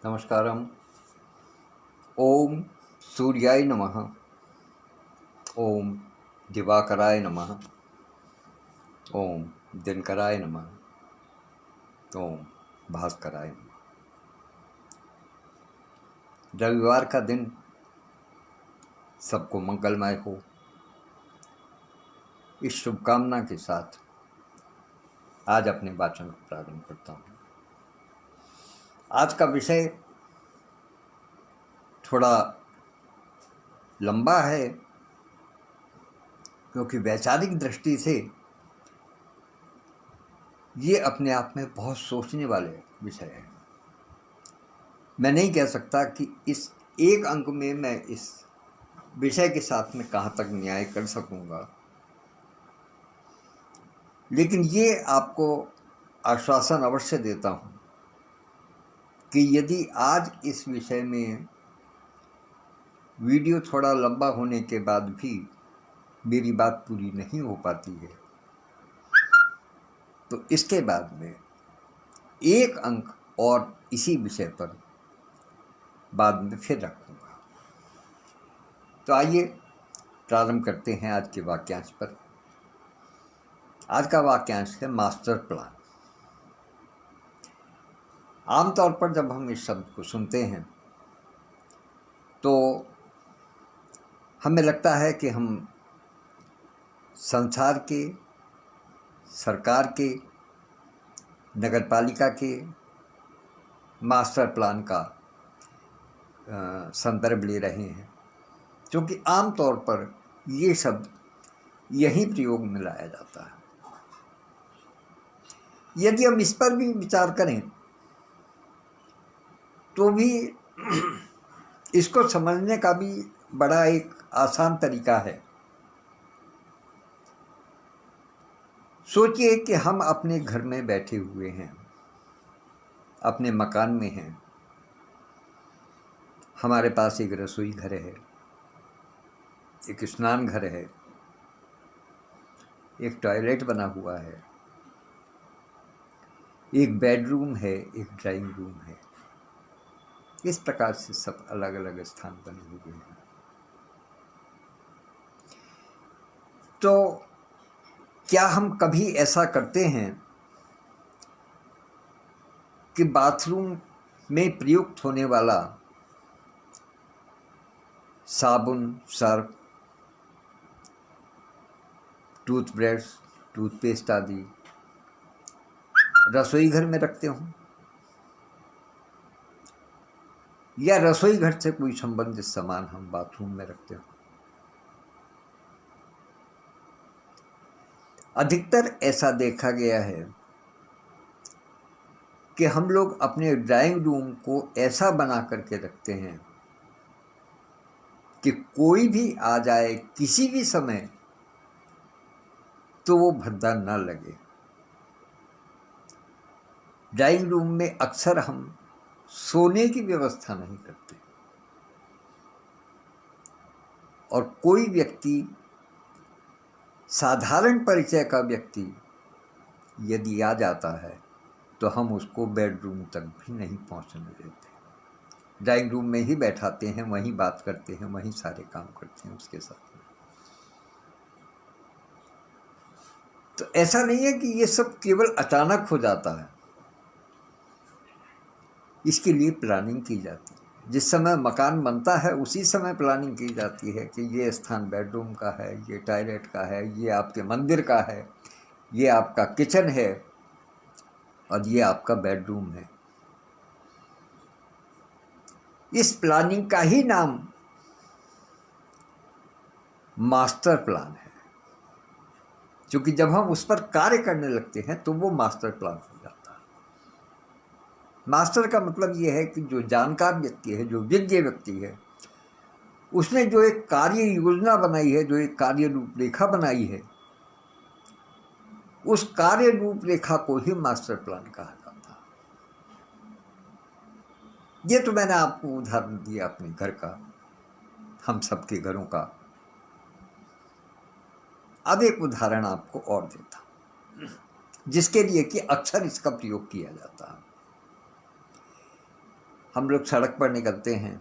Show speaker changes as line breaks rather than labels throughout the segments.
नमस्कारम। ओम सूर्याय नमः। ओम दिवाकराय नमः। ओम दिनकराय नमः। ओम भास्कराय नमः। रविवार का दिन सबको मंगलमय हो, इस शुभकामना के साथ आज अपने वाचन को प्रारंभ करता हूँ। आज का विषय थोड़ा लंबा है, क्योंकि वैचारिक दृष्टि से ये अपने आप में बहुत सोचने वाले विषय है। मैं नहीं कह सकता कि इस एक अंक में मैं इस विषय के साथ में कहाँ तक न्याय कर सकूँगा, लेकिन ये आपको आश्वासन अवश्य देता हूँ कि यदि आज इस विषय में वीडियो थोड़ा लंबा होने के बाद भी मेरी बात पूरी नहीं हो पाती है, तो इसके बाद में एक अंक और इसी विषय पर बाद में फिर रखूँगा। तो आइए प्रारंभ करते हैं आज के वाक्यांश पर। आज का वाक्यांश है मास्टर प्लान। आमतौर पर जब हम इस शब्द को सुनते हैं तो हमें लगता है कि हम संसार के, सरकार के, नगरपालिका के मास्टर प्लान का संदर्भ ले रहे हैं, क्योंकि आमतौर पर ये शब्द यही प्रयोग में लाया जाता है। यदि हम इस पर भी विचार करें तो भी इसको समझने का भी बड़ा एक आसान तरीका है। सोचिए कि हम अपने घर में बैठे हुए हैं, अपने मकान में हैं। हमारे पास एक रसोई घर है, एक स्नान घर है, एक टॉयलेट बना हुआ है, एक बेडरूम है, एक ड्राइंग रूम है। इस प्रकार से सब अलग अलग स्थान बने हुए हैं। तो क्या हम कभी ऐसा करते हैं कि बाथरूम में प्रयुक्त होने वाला साबुन, सर्फ, टूथब्रश, टूथपेस्ट आदि रसोई घर में रखते हों, या रसोई घर से कोई संबंधित सामान हम बाथरूम में रखते हों? अधिकतर ऐसा देखा गया है कि हम लोग अपने ड्राइंग रूम को ऐसा बना करके रखते हैं कि कोई भी आ जाए किसी भी समय तो वो भद्दा न लगे। ड्राइंग रूम में अक्सर हम सोने की व्यवस्था नहीं करते, और कोई व्यक्ति, साधारण परिचय का व्यक्ति यदि आ जाता है तो हम उसको बेडरूम तक भी नहीं पहुंचने देते। ड्राइंग रूम में ही बैठाते हैं, वहीं बात करते हैं, वहीं सारे काम करते हैं उसके साथ में। तो ऐसा नहीं है कि ये सब केवल अचानक हो जाता है, इसके लिए प्लानिंग की जाती है। जिस समय मकान बनता है उसी समय प्लानिंग की जाती है कि ये स्थान बेडरूम का है, ये टॉयलेट का है, ये आपके मंदिर का है, ये आपका किचन है, और ये आपका बेडरूम है। इस प्लानिंग का ही नाम मास्टर प्लान है, क्योंकि जब हम उस पर कार्य करने लगते हैं तो वो मास्टर प्लान हो जाता है। मास्टर का मतलब ये है कि जो जानकार व्यक्ति है, जो विज्ञ व्यक्ति है, उसने जो एक कार्य योजना बनाई है, जो एक कार्य रूपरेखा बनाई है, उस कार्य रूपरेखा को ही मास्टर प्लान कहा जाता है। ये तो मैंने आपको उदाहरण दिया अपने घर का, हम सबके घरों का। अब एक उदाहरण आपको और देता हूं, जिसके लिए कि अक्सर इसका प्रयोग किया जाता है। हम लोग सड़क पर निकलते हैं,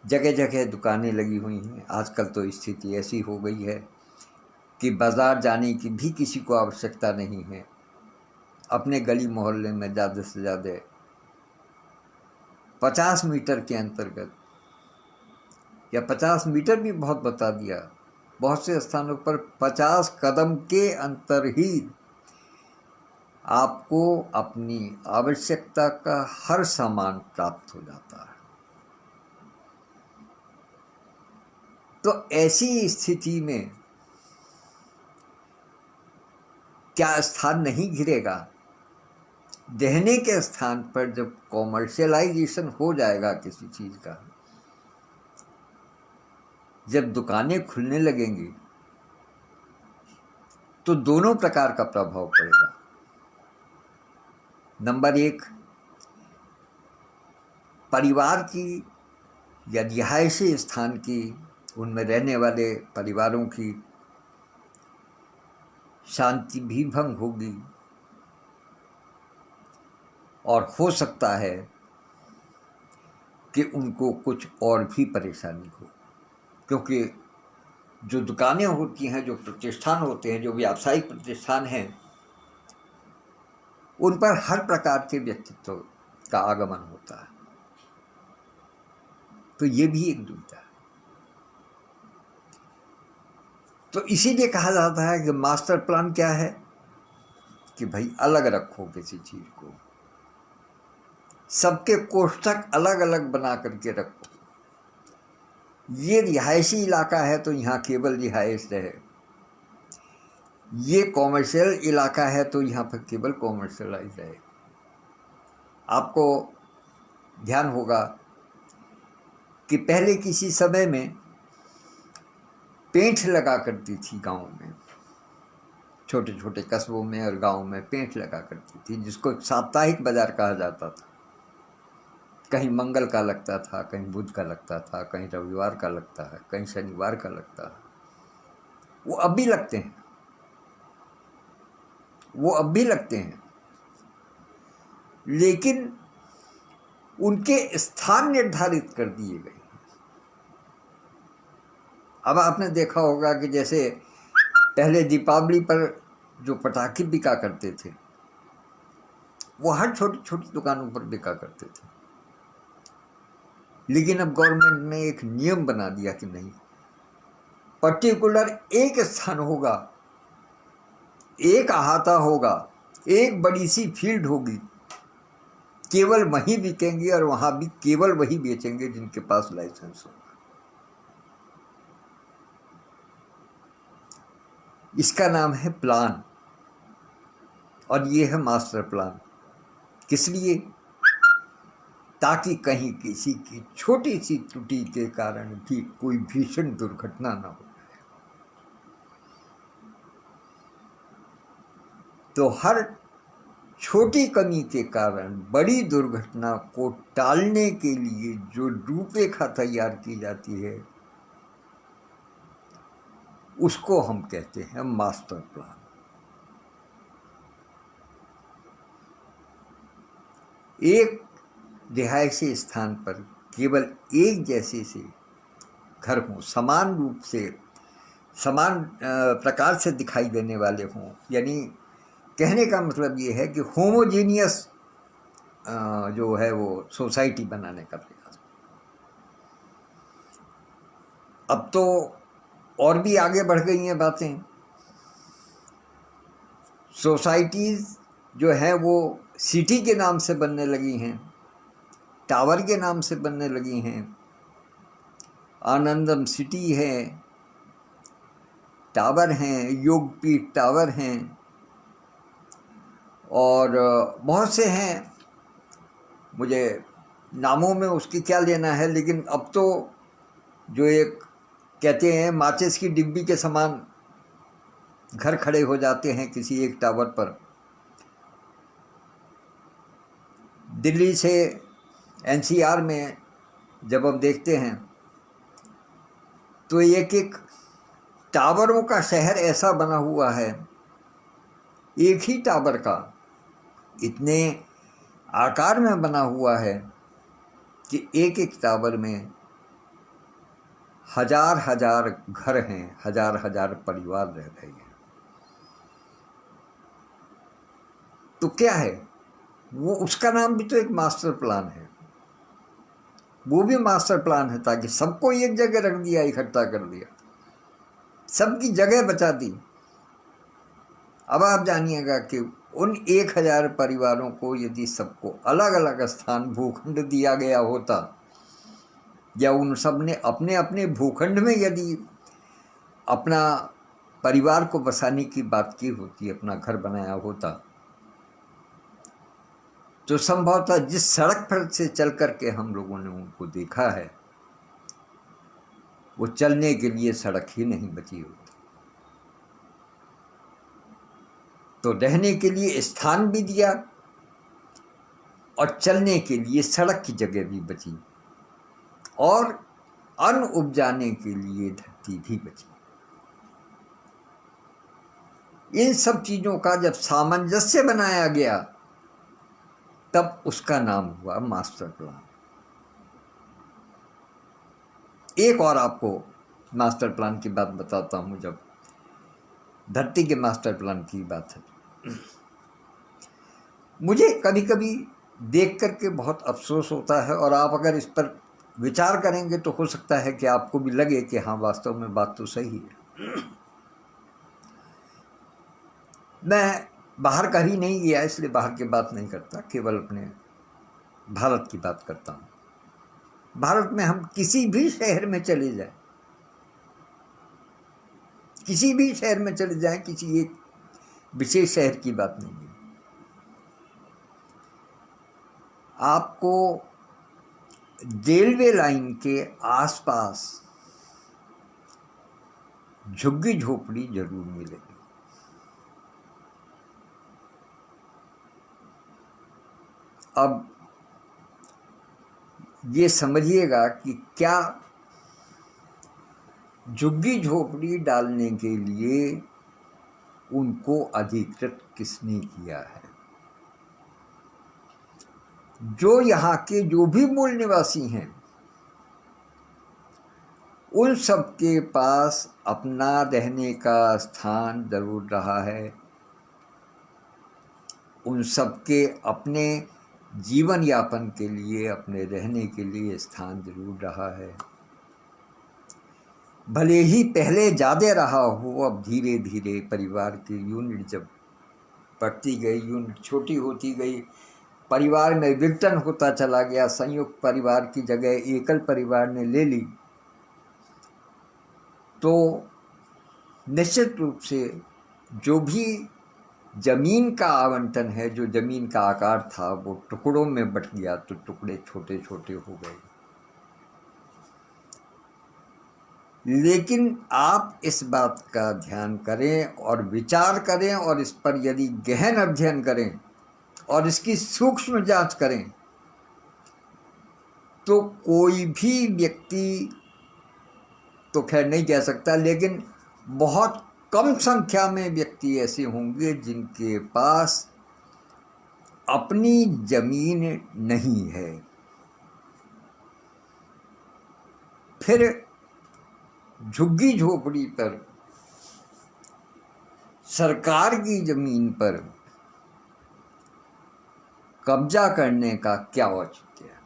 जगह जगह दुकानें लगी हुई हैं। आजकल तो स्थिति ऐसी हो गई है कि बाज़ार जाने की भी किसी को आवश्यकता नहीं है। अपने गली मोहल्ले में ज़्यादा से ज़्यादा 50 मीटर के अंतर्गत, या 50 मीटर भी बहुत बता दिया, बहुत से स्थानों पर 50 कदम के अंतर ही आपको अपनी आवश्यकता का हर सामान प्राप्त हो जाता है। तो ऐसी स्थिति में क्या स्थान नहीं घिरेगा? रहने के स्थान पर जब कॉमर्शियलाइजेशन हो जाएगा किसी चीज़ का, जब दुकानें खुलने लगेंगी, तो दोनों प्रकार का प्रभाव पड़ेगा। नंबर 1, परिवार की या रिहायशी स्थान की, उनमें रहने वाले परिवारों की शांति भी भंग होगी, और हो सकता है कि उनको कुछ और भी परेशानी हो, क्योंकि जो दुकानें होती हैं, जो प्रतिष्ठान होते हैं, जो व्यावसायिक प्रतिष्ठान हैं, उन पर हर प्रकार के व्यक्तित्व का आगमन होता है। तो ये भी एक दुविधा है। तो इसीलिए कहा जाता है कि मास्टर प्लान क्या है कि भाई अलग रखो किसी चीज को, सबके कोष्ठक अलग अलग बना करके रखो। ये रिहायशी इलाका है तो यहाँ केवल रिहायश रहे, ये कॉमर्शियल इलाका है तो यहाँ पर केवल कॉमर्शियलाइज रहे। आपको ध्यान होगा कि पहले किसी समय में पेंट लगा करती थी गाँव में, छोटे छोटे कस्बों में और गाँव में पेंट लगा करती थी, जिसको साप्ताहिक बाजार कहा जाता था। कहीं मंगल का लगता था, कहीं बुध का लगता था, कहीं रविवार का लगता है, कहीं शनिवार का लगता है। वो अब भी लगते हैं, वो अब भी लगते हैं, लेकिन उनके स्थान निर्धारित कर दिए गए। अब आपने देखा होगा कि जैसे पहले दीपावली पर जो पटाखे बिका करते थे, वो हर छोटी छोटी दुकानों पर बिका करते थे, लेकिन अब गवर्नमेंट ने एक नियम बना दिया कि नहीं, पर्टिकुलर एक स्थान होगा, एक अहाता होगा, एक बड़ी सी फील्ड होगी, केवल वहीं बिकेंगे और वहां भी केवल वही बेचेंगे जिनके पास लाइसेंस होगा। इसका नाम है प्लान, और ये है मास्टर प्लान। किस लिए? ताकि कहीं किसी की छोटी सी त्रुटि के कारण भी कोई भीषण दुर्घटना न हो। तो हर छोटी कमी के कारण बड़ी दुर्घटना को टालने के लिए जो रूपरेखा तैयार की जाती है, उसको हम कहते हैं मास्टर प्लान। एक रिहायशी स्थान पर केवल एक जैसे से घर हों, समान रूप से, समान प्रकार से दिखाई देने वाले हों, यानी कहने का मतलब ये है कि होमोजीनियस जो है वो सोसाइटी बनाने का प्रयास। अब तो और भी आगे बढ़ गई हैं बातें। सोसाइटीज़ जो है वो सिटी के नाम से बनने लगी हैं, टावर के नाम से बनने लगी हैं। आनंदम सिटी है, टावर हैं, योगपीठ टावर हैं, और बहुत से हैं, मुझे नामों में उसकी क्या लेना है। लेकिन अब तो जो एक कहते हैं माचिस की डिब्बी के समान घर खड़े हो जाते हैं किसी एक टावर पर। दिल्ली से एनसीआर में जब हम देखते हैं तो एक एक टावरों का शहर ऐसा बना हुआ है, एक ही टावर का इतने आकार में बना हुआ है कि एक एक टावर में हजार हजार घर हैं, हजार हजार परिवार रह रहे हैं। तो क्या है वो, उसका नाम भी तो एक मास्टर प्लान है। वो भी मास्टर प्लान है ताकि सबको एक जगह रख दिया, इकट्ठा कर दिया, सबकी जगह बचा दी। अब आप जानिएगा कि उन 1000 परिवारों को यदि सबको अलग अलग स्थान भूखंड दिया गया होता, या उन सब ने अपने अपने भूखंड में यदि अपना परिवार को बसाने की बात की होती, अपना घर बनाया होता, तो संभवतः जिस सड़क पर से चल करके हम लोगों ने उनको देखा है, वो चलने के लिए सड़क ही नहीं बची होती। तो रहने के लिए स्थान भी दिया और चलने के लिए सड़क की जगह भी बची, और अन्न उपजाने के लिए धरती भी बची। इन सब चीजों का जब सामंजस्य बनाया गया, तब उसका नाम हुआ मास्टर प्लान। एक और आपको मास्टर प्लान की बात बताता हूं, जब धरती के मास्टर प्लान की बात है। मुझे कभी कभी देख करके बहुत अफसोस होता है, और आप अगर इस पर विचार करेंगे तो हो सकता है कि आपको भी लगे कि हाँ, वास्तव में बात तो सही है। मैं बाहर कहीं नहीं गया, इसलिए बाहर की बात नहीं करता, केवल अपने भारत की बात करता हूँ। भारत में हम किसी भी शहर में चले जाएं, किसी भी शहर में चले जाएं, किसी एक विशेष शहर की बात नहीं है, आपको रेलवे लाइन के आसपास झुग्गी झोपड़ी जरूर मिलेगी। अब ये समझिएगा कि क्या झुग्गी झोपड़ी डालने के लिए उनको अधिकृत किसने किया है? जो यहाँ के जो भी मूल निवासी हैं, उन सब के पास अपना रहने का स्थान जरूर रहा है, उन सब के अपने जीवन यापन के लिए, अपने रहने के लिए स्थान जरूर रहा है। भले ही पहले ज़्यादा रहा हो, अब धीरे धीरे परिवार की यूनिट जब बढ़ती गई, यूनिट छोटी होती गई, परिवार में विघटन होता चला गया, संयुक्त परिवार की जगह एकल परिवार ने ले ली, तो निश्चित रूप से जो भी जमीन का आवंटन है, जो जमीन का आकार था, वो टुकड़ों में बट गया, तो टुकड़े छोटे छोटे हो गए। लेकिन आप इस बात का ध्यान करें और विचार करें, और इस पर यदि गहन अध्ययन करें और इसकी सूक्ष्म जांच करें, तो कोई भी व्यक्ति, तो खैर नहीं कह सकता, लेकिन बहुत कम संख्या में व्यक्ति ऐसे होंगे जिनके पास अपनी जमीन नहीं है। फिर झुग्गी झोपड़ी पर, सरकार की जमीन पर कब्जा करने का क्या औचित्य है?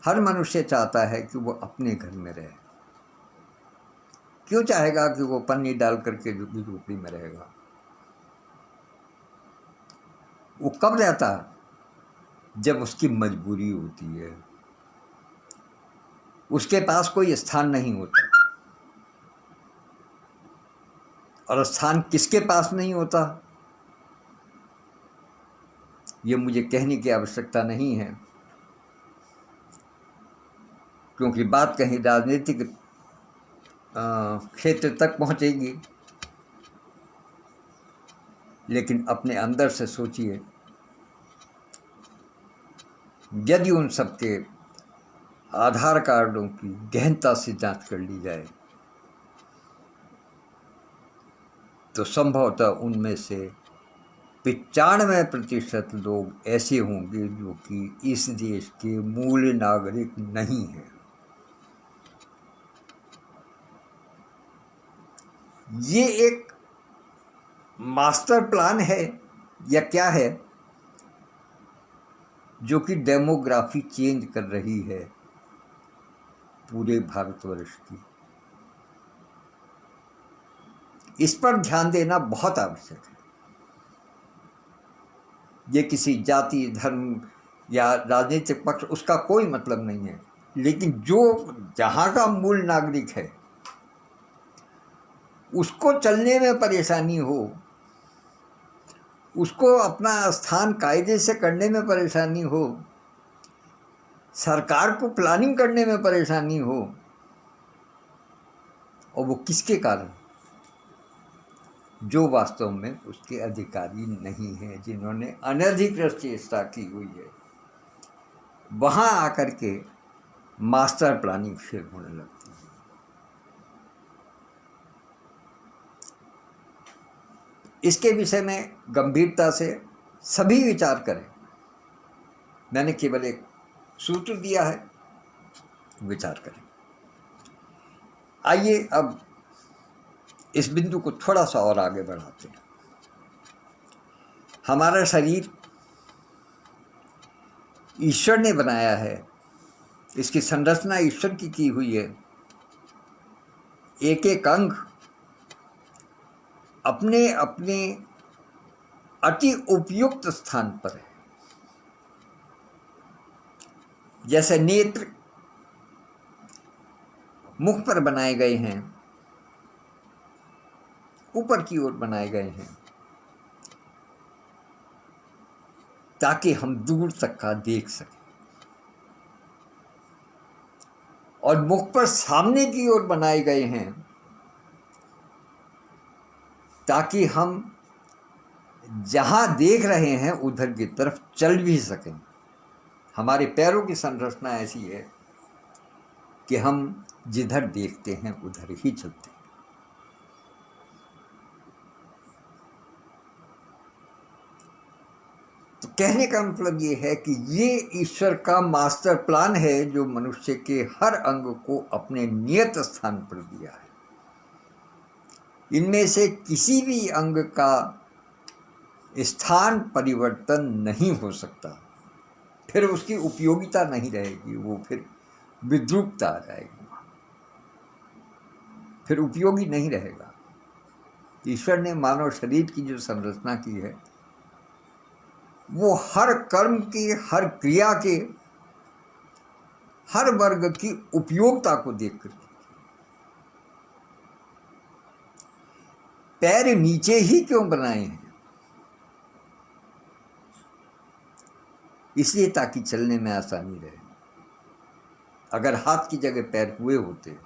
हर मनुष्य चाहता है कि वो अपने घर में रहे। क्यों चाहेगा कि वो पन्नी डाल करके झुग्गी झोपड़ी में रहेगा? वो कब रहता? जब उसकी मजबूरी होती है, उसके पास कोई स्थान नहीं होता। और स्थान किसके पास नहीं होता, ये मुझे कहने की आवश्यकता नहीं है, क्योंकि बात कहीं राजनीतिक क्षेत्र तक पहुंचेगी। लेकिन अपने अंदर से सोचिए, यदि उन सबके आधार कार्डों की गहनता से जांच कर ली जाए, तो संभवतः उनमें से 95% लोग ऐसे होंगे जो कि इस देश के मूल नागरिक नहीं हैं। ये एक मास्टर प्लान है या क्या है जो कि डेमोग्राफी चेंज कर रही है पूरे भारतवर्ष की। इस पर ध्यान देना बहुत आवश्यक है। ये किसी जाति, धर्म या राजनीतिक पक्ष, उसका कोई मतलब नहीं है, लेकिन जो जहाँ का मूल नागरिक है उसको चलने में परेशानी हो, उसको अपना स्थान कायदे से करने में परेशानी हो, सरकार को प्लानिंग करने में परेशानी हो, और वो किसके कारण? जो वास्तव में उसके अधिकारी नहीं हैं, जिन्होंने अनधिकृत चेष्टा की हुई है, वहाँ आकर के मास्टर प्लानिंग फिर होने लगती है। इसके विषय में गंभीरता से सभी विचार करें। मैंने केवल एक सूत्र दिया है, विचार करें। आइए अब इस बिंदु को थोड़ा सा और आगे बढ़ाते हैं। हमारा शरीर ईश्वर ने बनाया है, इसकी संरचना ईश्वर की हुई है। एक एक अंग अपने अपने अति उपयुक्त स्थान पर है। जैसे नेत्र मुख पर बनाए गए हैं, ऊपर की ओर बनाए गए हैं, ताकि हम दूर तक का देख सकें, और मुख पर सामने की ओर बनाए गए हैं ताकि हम जहां देख रहे हैं उधर की तरफ चल भी सकें। हमारे पैरों की संरचना ऐसी है कि हम जिधर देखते हैं उधर ही चलते हैं। तो कहने का मतलब ये है कि ये ईश्वर का मास्टर प्लान है जो मनुष्य के हर अंग को अपने नियत स्थान पर दिया है। इनमें से किसी भी अंग का स्थान परिवर्तन नहीं हो सकता, फिर उसकी उपयोगिता नहीं रहेगी, वो फिर विद्रूपता आ जाएगी, फिर उपयोगी नहीं रहेगा। ईश्वर ने मानव शरीर की जो संरचना की है वो हर कर्म की, हर क्रिया के, हर वर्ग की उपयोगिता को देखकर। पैर नीचे ही क्यों बनाए हैं? इसलिए ताकि चलने में आसानी रहे। अगर हाथ की जगह पैर हुए होते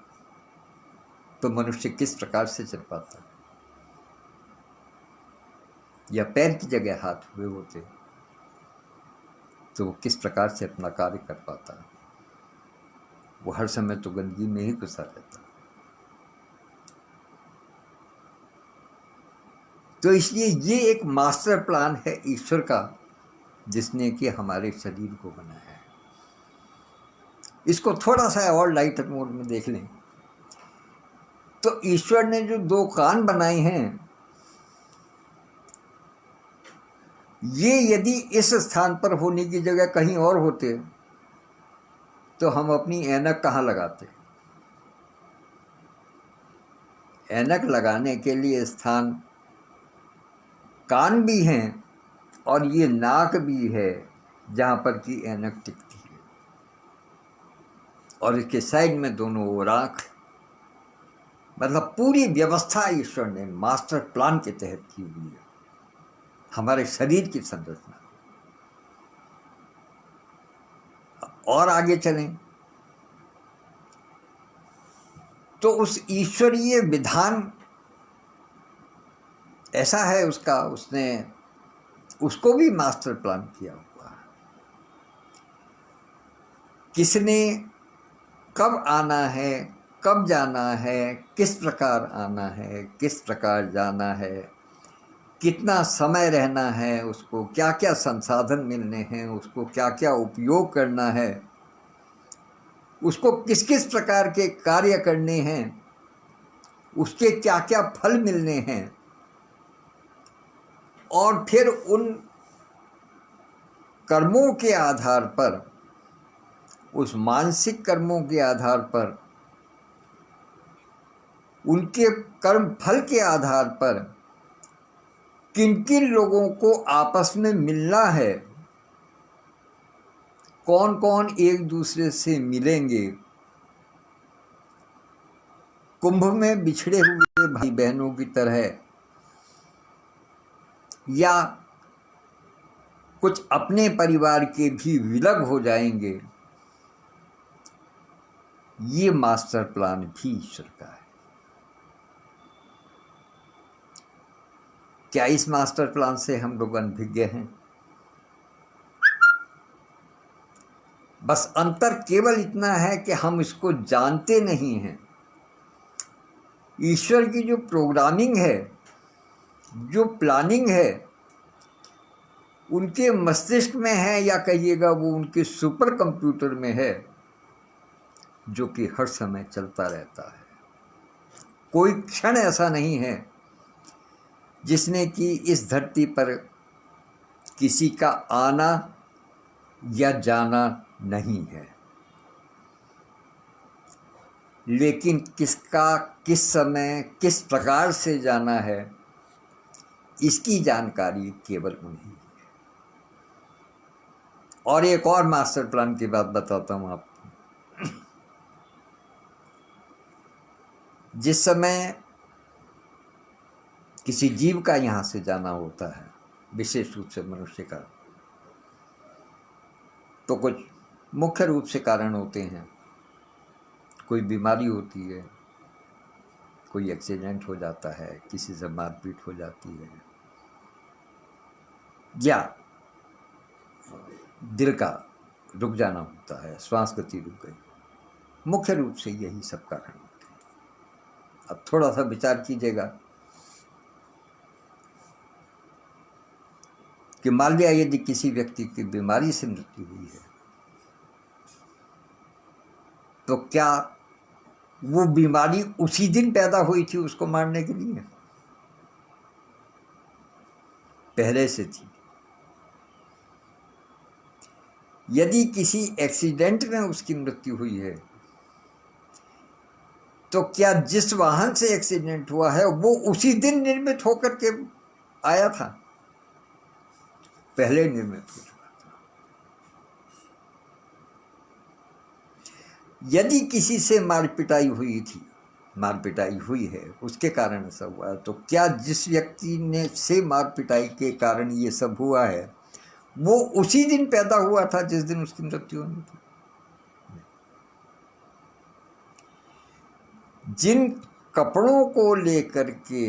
तो मनुष्य किस प्रकार से चल पाता, या पैर की जगह हाथ हुए होते तो वो किस प्रकार से अपना कार्य कर पाता? वो हर समय तो गंदगी में ही घुसा रहता। तो इसलिए ये एक मास्टर प्लान है ईश्वर का, जिसने कि हमारे शरीर को बनाया है। इसको थोड़ा सा और लाइट मोड में देख लें तो ईश्वर ने जो दो कान बनाए हैं, ये यदि इस स्थान पर होने की जगह कहीं और होते तो हम अपनी ऐनक कहाँ लगाते? ऐनक लगाने के लिए स्थान कान भी हैं और ये नाक भी है जहाँ पर कि ऐनक टिकती है, और इसके साइड में दोनों ओर आँख। मतलब पूरी व्यवस्था ईश्वर ने मास्टर प्लान के तहत की हुई है हमारे शरीर की संरचना। और आगे चलें तो उस ईश्वरीय विधान ऐसा है उसका, उसने उसको भी मास्टर प्लान किया हुआ है। किसने कब आना है, कब जाना है, किस प्रकार आना है, किस प्रकार जाना है, कितना समय रहना है, उसको क्या क्या संसाधन मिलने हैं, उसको क्या क्या उपयोग करना है, उसको किस किस प्रकार के कार्य करने हैं, उसके क्या क्या फल मिलने हैं, और फिर उन कर्मों के आधार पर, उस मानसिक कर्मों के आधार पर, उनके कर्म फल के आधार पर किन किन लोगों को आपस में मिलना है, कौन कौन एक दूसरे से मिलेंगे, कुंभ में बिछड़े हुए भाई बहनों की तरह या कुछ अपने परिवार के भी विलग हो जाएंगे, ये मास्टर प्लान भी ईश्वर का है। क्या इस मास्टर प्लान से हम लोग अनभिज्ञ हैं? बस अंतर केवल इतना है कि हम इसको जानते नहीं हैं। ईश्वर की जो प्रोग्रामिंग है, जो प्लानिंग है, उनके मस्तिष्क में है, या कहिएगा वो उनके सुपर कंप्यूटर में है, जो कि हर समय चलता रहता है। कोई क्षण ऐसा नहीं है जिसने कि इस धरती पर किसी का आना या जाना नहीं है, लेकिन किसका किस समय किस प्रकार से जाना है, इसकी जानकारी केवल उन्हीं है। और एक और मास्टर प्लान की बात बताता हूं आपको। जिस समय किसी जीव का यहाँ से जाना होता है, विशेष रूप से मनुष्य का, तो कुछ मुख्य रूप से कारण होते हैं। कोई बीमारी होती है, कोई एक्सीडेंट हो जाता है, किसी से मारपीट हो जाती है, या दिल का रुक जाना होता है, श्वास गति रुक गई। मुख्य रूप से यही सब कारण होते हैं। अब थोड़ा सा विचार कीजिएगा कि मान लिया यदि किसी व्यक्ति की बीमारी से मृत्यु हुई है, तो क्या वो बीमारी उसी दिन पैदा हुई थी उसको मारने के लिए? पहले से थी। यदि किसी एक्सीडेंट में उसकी मृत्यु हुई है, तो क्या जिस वाहन से एक्सीडेंट हुआ है वो उसी दिन निर्मित होकर के आया था? पहले निर्मित हो चुका था। यदि किसी से मार पिटाई हुई थी, मार पिटाई हुई है, उसके कारण ऐसा हुआ है, तो क्या जिस व्यक्ति ने से मार पिटाई के कारण ये सब हुआ है वो उसी दिन पैदा हुआ था जिस दिन उसकी मृत्यु होनी थी? जिन कपड़ों को लेकर के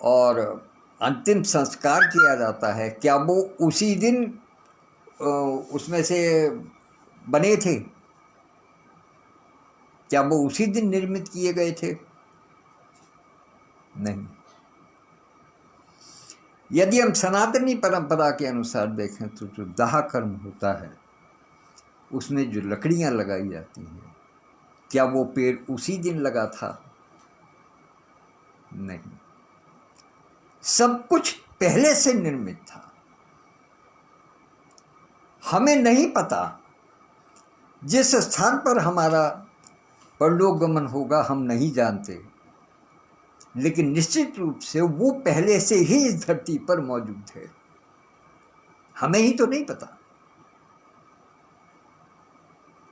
और अंतिम संस्कार किया जाता है, क्या वो उसी दिन उसमें से बने थे? क्या वो उसी दिन निर्मित किए गए थे? नहीं। यदि हम सनातनी परंपरा के अनुसार देखें तो जो दाह कर्म होता है उसमें जो लकड़ियां लगाई जाती हैं, क्या वो पेड़ उसी दिन लगा था? नहीं। सब कुछ पहले से निर्मित था। हमें नहीं पता जिस स्थान पर हमारा परलोक गमन होगा, हम नहीं जानते, लेकिन निश्चित रूप से वो पहले से ही इस धरती पर मौजूद है। हमें ही तो नहीं पता,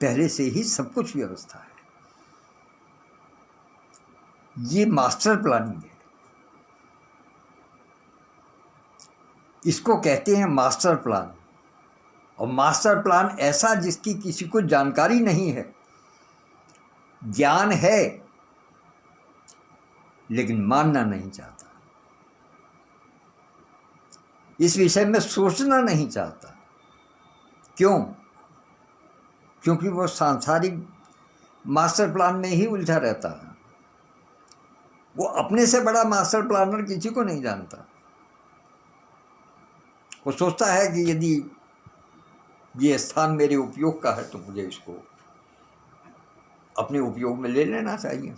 पहले से ही सब कुछ व्यवस्था है। ये मास्टर प्लानिंग है, इसको कहते हैं मास्टर प्लान। और मास्टर प्लान ऐसा जिसकी किसी को जानकारी नहीं है। ज्ञान है लेकिन मानना नहीं चाहता, इस विषय में सोचना नहीं चाहता। क्यों? क्योंकि वो सांसारिक मास्टर प्लान में ही उलझा रहता है। वो अपने से बड़ा मास्टर प्लानर किसी को नहीं जानता। वो सोचता है कि यदि ये स्थान मेरे उपयोग का है तो मुझे इसको अपने उपयोग में ले लेना चाहिए।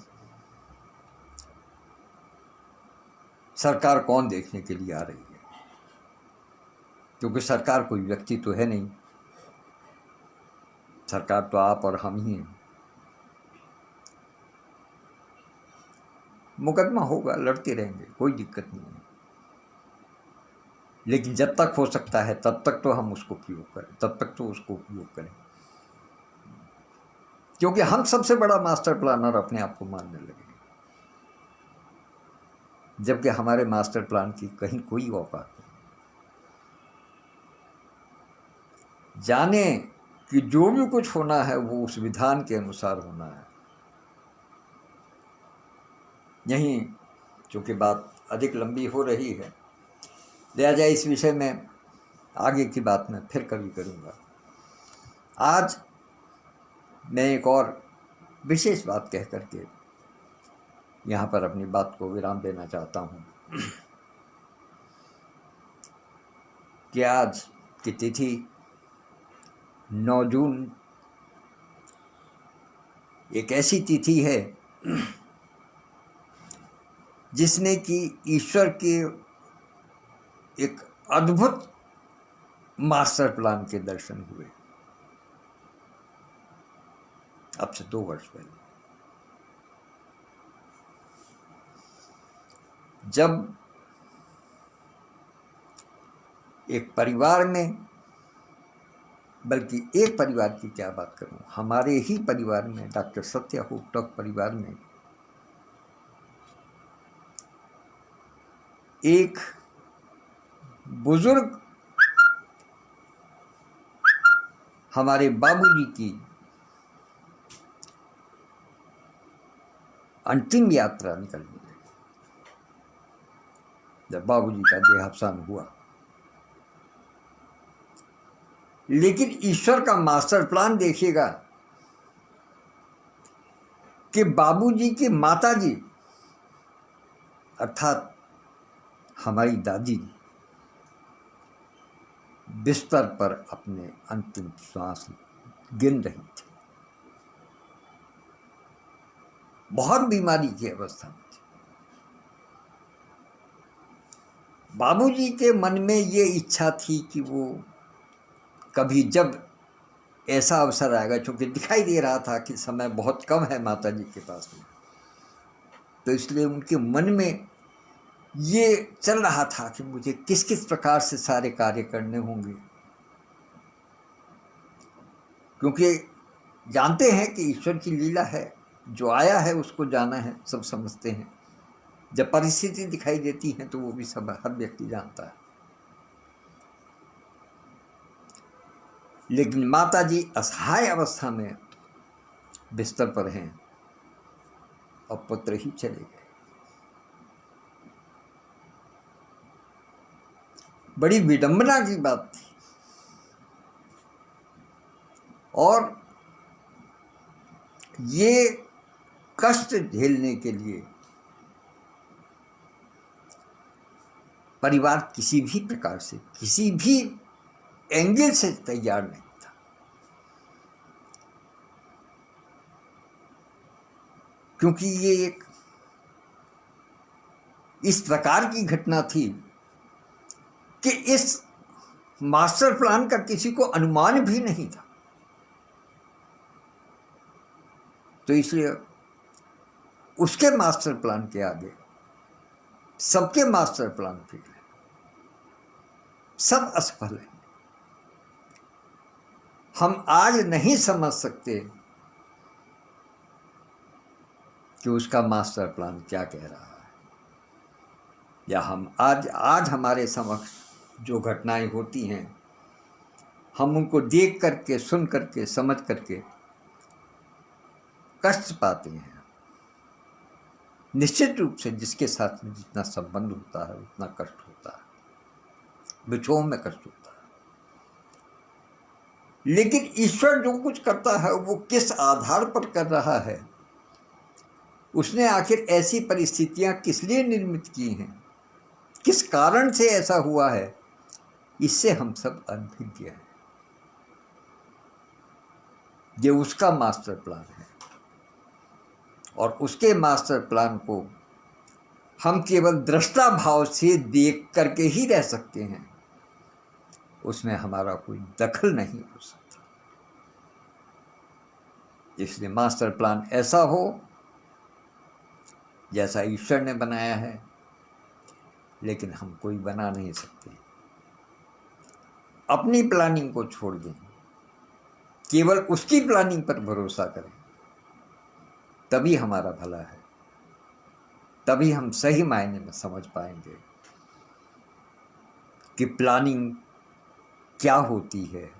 सरकार कौन देखने के लिए आ रही है, क्योंकि सरकार कोई व्यक्ति तो है नहीं, सरकार तो आप और हम ही हैं। मुकदमा होगा, लड़ते रहेंगे, कोई दिक्कत नहीं है, लेकिन जब तक हो सकता है तब तक तो हम उसको उपयोग करें, तब तक तो उसको उपयोग करें, क्योंकि हम सबसे बड़ा मास्टर प्लानर अपने आप को मानने लगे, जबकि हमारे मास्टर प्लान की कहीं कोई औकात नहीं। जाने कि जो भी कुछ होना है वो उस विधान के अनुसार होना है। यहीं चूँकि बात अधिक लंबी हो रही है, लिहाजा इस विषय में आगे की बात मैं फिर कभी करूँगा। आज मैं एक और विशेष बात कह करके यहाँ पर अपनी बात को विराम देना चाहता हूँ कि आज की तिथि 9 जून एक ऐसी तिथि है जिसने कि ईश्वर के एक अद्भुत मास्टर प्लान के दर्शन हुए अब से 2 वर्ष पहले, जब एक परिवार में, बल्कि एक परिवार की क्या बात करूं, हमारे ही परिवार में, डॉक्टर सत्य होपटॉक परिवार में एक बुजुर्ग हमारे बाबूजी की अंतिम यात्रा निकलने लगी। जब बाबूजी का देहावसान हुआ, लेकिन ईश्वर का मास्टर प्लान देखिएगा कि बाबूजी की माताजी अर्थात हमारी दादी बिस्तर पर अपने अंतिम श्वास गिन रही थी, बहुत बीमारी की अवस्था में थी। बाबूजी के मन में ये इच्छा थी कि वो कभी जब ऐसा अवसर आएगा, चूँकि दिखाई दे रहा था कि समय बहुत कम है माता जी के पास में, तो इसलिए उनके मन में ये चल रहा था कि मुझे किस किस प्रकार से सारे कार्य करने होंगे, क्योंकि जानते हैं कि ईश्वर की लीला है, जो आया है उसको जाना है, सब समझते हैं। जब परिस्थिति दिखाई देती है तो वो भी सब हर व्यक्ति जानता है। लेकिन माता जी असहाय अवस्था में बिस्तर पर हैं और पुत्र ही चले गए। बड़ी विडंबना की बात थी, और ये कष्ट झेलने के लिए परिवार किसी भी प्रकार से, किसी भी एंगल से तैयार नहीं था। क्योंकि ये एक इस प्रकार की घटना थी कि इस मास्टर प्लान का किसी को अनुमान भी नहीं था। तो इसलिए उसके मास्टर प्लान के आगे सबके मास्टर प्लान फेल है, सब असफल है। हम आज नहीं समझ सकते कि उसका मास्टर प्लान क्या कह रहा है, या हम आज हमारे समक्ष जो घटनाएं होती हैं, हम उनको देख करके, सुन करके, समझ करके कष्ट पाते हैं। निश्चित रूप से जिसके साथ में जितना संबंध होता है उतना कष्ट होता है, विछोह में कष्ट होता है। लेकिन ईश्वर जो कुछ करता है वो किस आधार पर कर रहा है, उसने आखिर ऐसी परिस्थितियां किस लिए निर्मित की हैं, किस कारण से ऐसा हुआ है, इससे हम सब अनभिज्ञ हैं। ये उसका मास्टर प्लान है और उसके मास्टर प्लान को हम केवल दृष्टा भाव से देख करके ही रह सकते हैं, उसमें हमारा कोई दखल नहीं हो सकता। इसलिए मास्टर प्लान ऐसा हो जैसा ईश्वर ने बनाया है, लेकिन हम कोई बना नहीं सकते। अपनी प्लानिंग को छोड़ दें, केवल उसकी प्लानिंग पर भरोसा करें, तभी हमारा भला है, तभी हम सही मायने में समझ पाएंगे कि प्लानिंग क्या होती है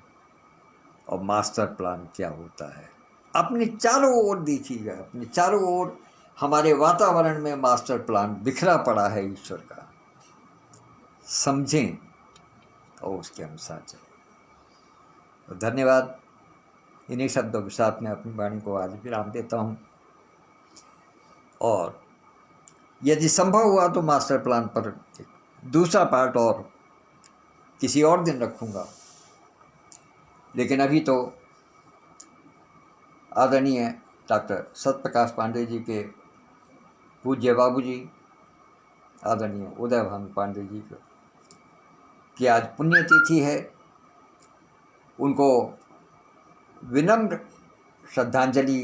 और मास्टर प्लान क्या होता है। अपने चारों ओर देखिएगा, अपने चारों ओर हमारे वातावरण में मास्टर प्लान बिखरा पड़ा है ईश्वर का। समझें और उसके अनुसार चलें। तो धन्यवाद। इन्हीं शब्दों के साथ मैं अपनी वाणी को आज विराम देता हूँ और यदि संभव हुआ तो मास्टर प्लान पर दूसरा पार्ट और किसी और दिन रखूँगा। लेकिन अभी तो आदरणीय डॉक्टर सत्यप्रकाश पांडे जी के पूज्य बाबूजी आदरणीय उदय भानु पांडे जी की आज पुण्यतिथि है। उनको विनम्र श्रद्धांजलि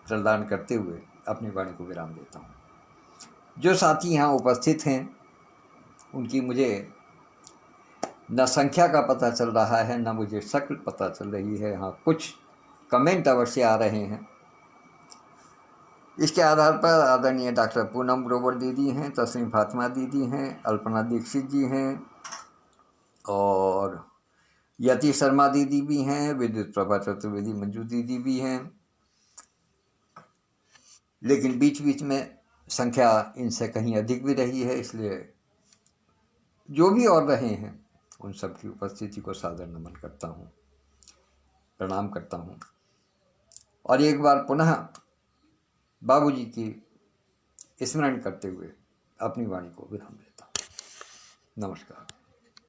प्रदान करते हुए अपनी वाणी को विराम देता हूँ। जो साथी यहाँ उपस्थित हैं उनकी मुझे न संख्या का पता चल रहा है, न मुझे शक्ल पता चल रही है। हाँ, कुछ कमेंट अवश्य आ रहे हैं। इसके आधार पर आदरणीय डॉक्टर पूनम ग्रोवर दीदी हैं, तस्लीम फातिमा दीदी हैं, अल्पना दीक्षित जी हैं और यति शर्मा दीदी भी हैं, विद्युत प्रभा चतुर्वेदी मंजू दीदी भी हैं। लेकिन बीच बीच में संख्या इनसे कहीं अधिक भी रही है, इसलिए जो भी और रहे हैं उन सब की उपस्थिति को सादर नमन करता हूँ, प्रणाम करता हूँ और एक बार पुनः बाबूजी की स्मरण करते हुए अपनी वाणी को विराम देता हूँ। नमस्कार।